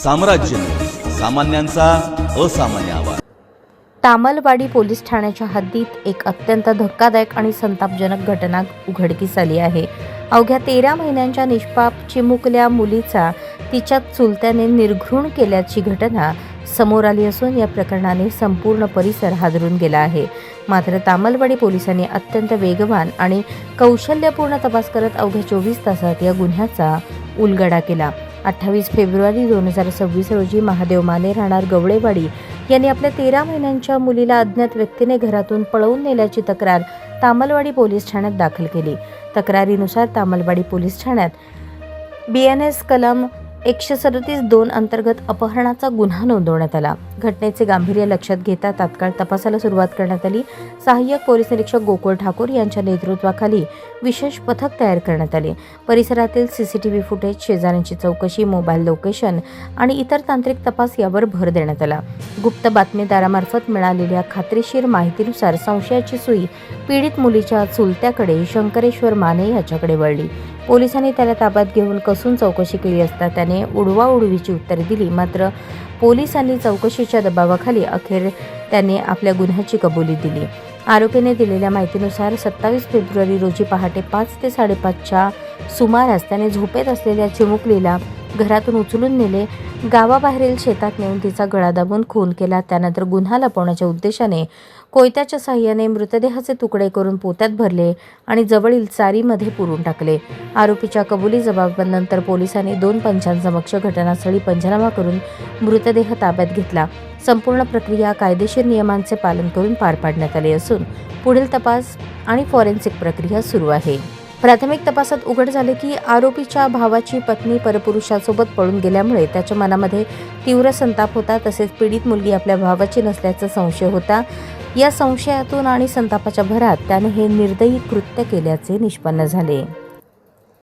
साम्राज्य सामान्यांचा असामान्य आवाज। तामलवाडी पोलीस ठाण्याच्या हद्दीत एक अत्यंत धक्कादायक आणि संतापजनक घटना उघडकीस आली आहे। अवघ्या 13 महिन्यांच्या निष्पाप चिमुकल्या मुलीचा तिच्या चुलत्याने निर्घृण केल्याची घटना समोर आली असून या प्रकरणाने संपूर्ण परिसर हादरून गेला आहे। मात्र तामलवाडी पोलिसांनी अत्यंत वेगवान आणि कौशल्यपूर्ण तपास करत अवघ्या 24 तासात या गुन्ह्याचा उलगडा केला। 28 फेब्रुवारी 2026 रोजी महादेव माने राहणार गवळेवाडी यांनी आपल्या 13 महिन्यांच्या मुलीला अज्ञात व्यक्तीने घरातून पळवून नेल्याची तक्रार तामलवाडी पोलीस ठाण्यात दाखल केली। तक्रारीनुसार तामलवाडी पोलीस ठाण्यात BNS कलम 137(2) अंतर्गत अपहरणाचा गुन्हा नोंदवण्यात आला। घटनेचे गांभीर्य लक्षात घेता तात्काळ तपासाला सुरुवात करण्यात आली। सहाय्यक पोलीस निरीक्षक गोकुळ ठाकूर यांच्या नेतृत्वाखाली विशेष पथक तयार करण्यात आले। परिसरातील CCTV फुटेज, शेजाऱ्यांची चौकशी, मोबाईल लोकेशन आणि इतर तांत्रिक तपास यावर भर देण्यात आला। गुप्त बातमीदारामार्फत मिळालेल्या खात्रीशीर माहितीनुसार संशयाची सुई पीडित मुलीच्या चुलत्याकडे शंकरेश्वर माने याच्याकडे वळली। पोलिसांनी त्याला ताब्यात घेऊन कसून चौकशी केली असता त्याने उडवाउडवीची उत्तरे दिली। मात्र पोलिसांनी चौकशीच्या दबावाखाली अखेर त्याने आपल्या गुन्ह्याची कबुली दिली। आरोपीने दिलेल्या माहितीनुसार 27 फेब्रुवारी रोजी पहाटे 5 ते 5:30च्या सुमारास त्याने झोपेत असलेल्या चिमुकलीला घरातून उचलून नेले, गावाबाहेरील शेतात नेऊन तिचा गळा दाबून खून केला। त्यानंतर गुन्हा लपवण्याच्या उद्देशाने कोयत्याच्या साहाय्याने मृतदेहाचे तुकडे करून पोत्यात भरले आणि जवळील चारीमध्ये पुरून टाकले। आरोपीच्या कबुली जबाबानंतर पोलिसांनी 2 पंचांसमक्ष घटनास्थळी पंचनामा करून मृतदेह ताब्यात घेतला। संपूर्ण प्रक्रिया कायदेशीर नियमांचे पालन करून पार पाडण्यात आली असून पुढील तपास आणि फॉरेन्सिक प्रक्रिया सुरू आहे। प्राथमिक तपासात उघड झाले की आरोपीच्या भावाची पत्नी परपुरुषासोबत पळून गेल्यामुळे त्याच्या मनामध्ये तीव्र संताप होता। तसेच पीडित मुलगी आपल्या भावाची नसल्याचा संशय होता। या संशयातून आणि संतापाच्या भरात त्याने हे निर्दयी कृत्य केल्याचे निष्पन्न झाले।